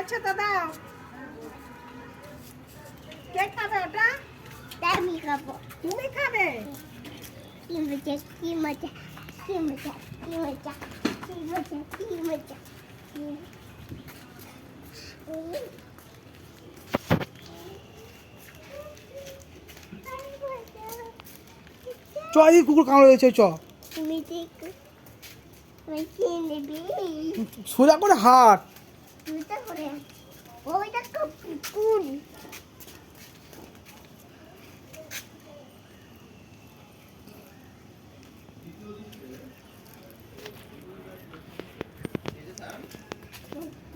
খাচ্ছ তো দাও। কে খাবে ওটা? আমি খাবো। তুমি খাবে? কি মজা, কি মজা, কি মজা, কি মজা, কি মজা, কি মজা। চ এই কুকুর কামড়ে দিয়েছে চ তুমি দেখো, আমি খেয়ে নেবে। সোজা করে হাট তুই তো করে ওইটা কুকুর।